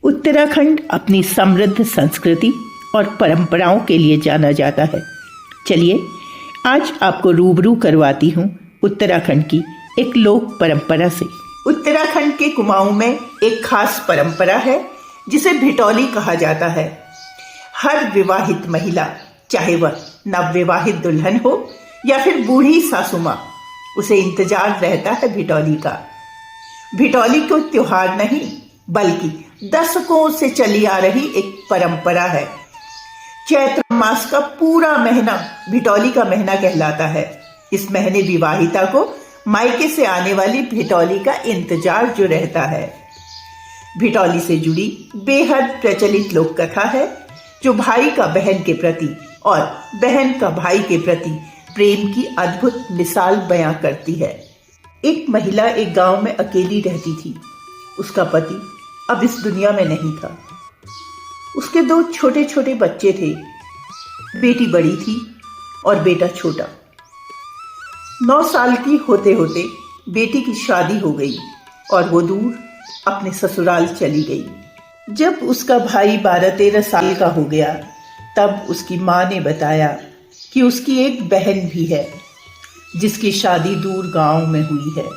उत्तराखंड अपनी समृद्ध संस्कृति और परंपराओं के लिए जाना जाता है। चलिए आज आपको रूबरू करवाती हूँ उत्तराखंड की एक लोक परंपरा से। उत्तराखंड के कुमाऊं में एक खास परंपरा है जिसे भिटौली कहा जाता है। हर विवाहित महिला, चाहे वह नवविवाहित दुल्हन हो या फिर बूढ़ी सासू माँ, उसे इंतजार रहता है भिटौली का। भिटौली को त्योहार नहीं बल्कि दशकों से चली आ रही एक परंपरा है। चैत्र मास का पूरा महीना भिटौली का महीना कहलाता है। इस महीने विवाहिता को मायके से आने वाली भिटौली का इंतजार जो रहता है। भिटौली से जुड़ी बेहद प्रचलित लोक कथा है जो भाई का बहन के प्रति और बहन का भाई के प्रति प्रेम की अद्भुत मिसाल बयां करती है। एक महिला एक गांव में अकेली रहती थी। उसका पति अब इस दुनिया में नहीं था। उसके 2 छोटे छोटे बच्चे थे। बेटी बड़ी थी और बेटा छोटा। 9 साल की होते होते बेटी की शादी हो गई और वो दूर अपने ससुराल चली गई। जब उसका भाई 12-13 साल का हो गया तब उसकी माँ ने बताया कि उसकी एक बहन भी है जिसकी शादी दूर गांव में हुई है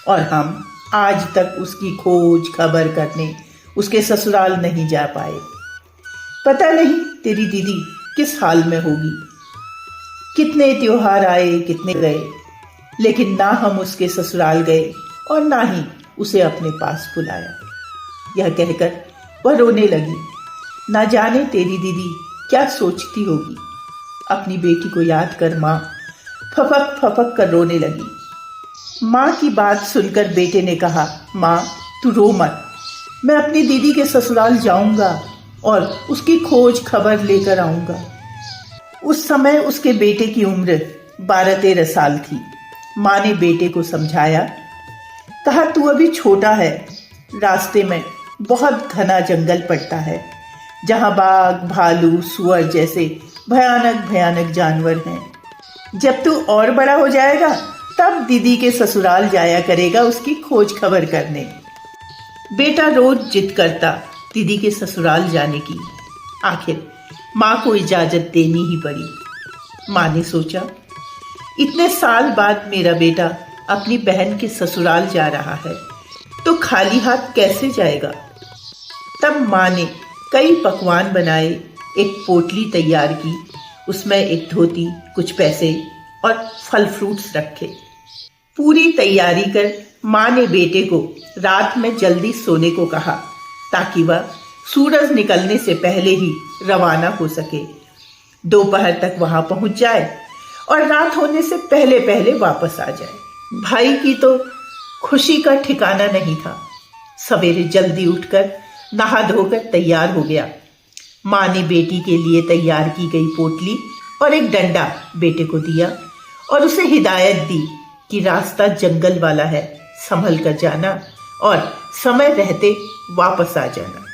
और हम आज तक उसकी खोज खबर करने उसके ससुराल नहीं जा पाए। पता नहीं तेरी दीदी किस हाल में होगी। कितने त्योहार आए, कितने गए, लेकिन ना हम उसके ससुराल गए और ना ही उसे अपने पास बुलाया। यह कहकर वह रोने लगी। ना जाने तेरी दीदी क्या सोचती होगी। अपनी बेटी को याद कर माँ फपक फपक कर रोने लगी। माँ की बात सुनकर बेटे ने कहा, माँ तू रो मत, मैं अपनी दीदी के ससुराल जाऊंगा और उसकी खोज खबर लेकर आऊंगा। उस समय उसके बेटे की उम्र 12-13 साल थी। माँ ने बेटे को समझाया, कहा तू अभी छोटा है। रास्ते में बहुत घना जंगल पड़ता है जहाँ बाघ, भालू, सुअर जैसे भयानक भयानक जानवर हैं। जब तू और बड़ा हो जाएगा तब दीदी के ससुराल जाया करेगा उसकी खोज खबर करने। बेटा रोज जिद करता दीदी के ससुराल जाने की। आखिर माँ को इजाजत देनी ही पड़ी। माँ ने सोचा, इतने साल बाद मेरा बेटा अपनी बहन के ससुराल जा रहा है तो खाली हाथ कैसे जाएगा। तब माँ ने कई पकवान बनाए, एक पोटली तैयार की, उसमें एक धोती, कुछ पैसे और फल फ्रूट्स रखे। पूरी तैयारी कर माँ ने बेटे को रात में जल्दी सोने को कहा ताकि वह सूरज निकलने से पहले ही रवाना हो सके, दोपहर तक वहां पहुंच जाए और रात होने से पहले पहले वापस आ जाए। भाई की तो खुशी का ठिकाना नहीं था। सवेरे जल्दी उठकर नहा धोकर तैयार हो गया। माँ ने बेटी के लिए तैयार की गई पोटली और एक डंडा बेटे को दिया और उसे हिदायत दी कि रास्ता जंगल वाला है, संभल कर जाना और समय रहते वापस आ जाना।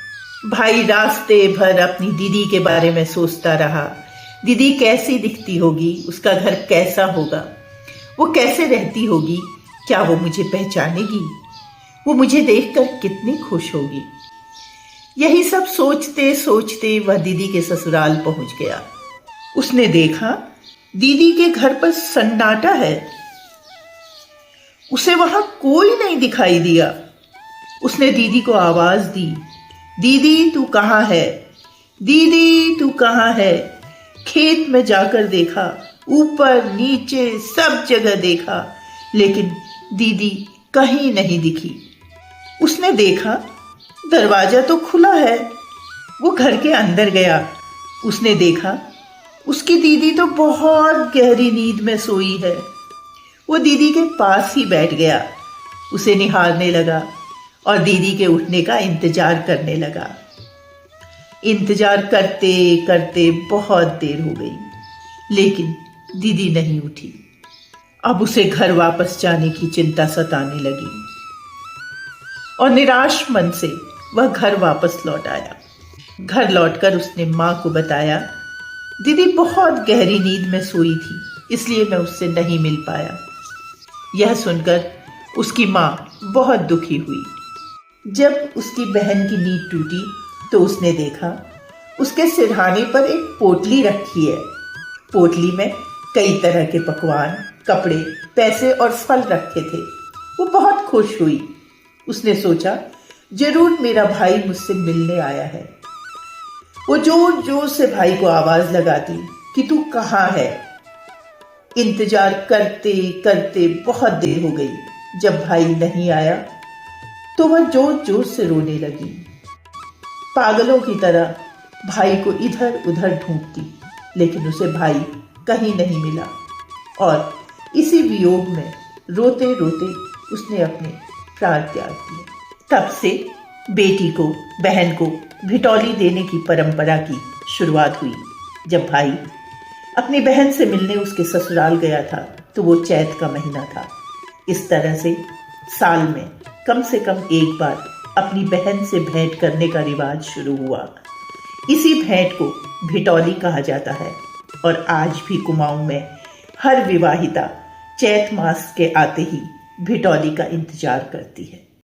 भाई रास्ते भर अपनी दीदी के बारे में सोचता रहा। दीदी कैसी दिखती होगी, उसका घर कैसा होगा, वो कैसे रहती होगी, क्या वो मुझे पहचानेगी, वो मुझे देखकर कितनी खुश होगी। यही सब सोचते सोचते वह दीदी के ससुराल पहुंच गया। उसने देखा दीदी के घर पर सन्नाटा है। उसे वहां कोई नहीं दिखाई दिया। उसने दीदी को आवाज दी, दीदी तू कहाँ है, दीदी तू कहाँ है। खेत में जाकर देखा, ऊपर नीचे सब जगह देखा, लेकिन दीदी कहीं नहीं दिखी। उसने देखा दरवाजा तो खुला है। वो घर के अंदर गया। उसने देखा उसकी दीदी तो बहुत गहरी नींद में सोई है। वो दीदी के पास ही बैठ गया, उसे निहारने लगा और दीदी के उठने का इंतजार करने लगा। इंतजार करते करते बहुत देर हो गई, लेकिन दीदी नहीं उठी। अब उसे घर वापस जाने की चिंता सताने लगी और निराश मन से वह घर वापस लौट आया। घर लौटकर उसने माँ को बताया, दीदी बहुत गहरी नींद में सोई थी, इसलिए मैं उससे नहीं मिल पाया। यह सुनकर उसकी माँ बहुत दुखी हुई। जब उसकी बहन की नींद टूटी तो उसने देखा उसके सिरहाने पर एक पोटली रखी है। पोटली में कई तरह के पकवान, कपड़े, पैसे और फल रखे थे। वो बहुत खुश हुई। उसने सोचा जरूर मेरा भाई मुझसे मिलने आया है। वो जोर जोर से भाई को आवाज लगाती कि तू कहाँ है। इंतजार करते करते बहुत देर हो गई। जब भाई नहीं आया तो वह जोर जोर से रोने लगी। पागलों की तरह भाई को इधर उधर ढूंढती, लेकिन उसे भाई कहीं नहीं मिला और इसी वियोग में रोते रोते उसने अपने प्राण त्याग दिए। तब से बेटी को, बहन को भिटौली देने की परंपरा की शुरुआत हुई। जब भाई अपनी बहन से मिलने उसके ससुराल गया था तो वो चैत का महीना था। इस तरह से साल में कम से कम एक बार अपनी बहन से भेंट करने का रिवाज शुरू हुआ। इसी भेंट को भिटौली कहा जाता है और आज भी कुमाऊं में हर विवाहिता चैत मास के आते ही भिटौली का इंतजार करती है।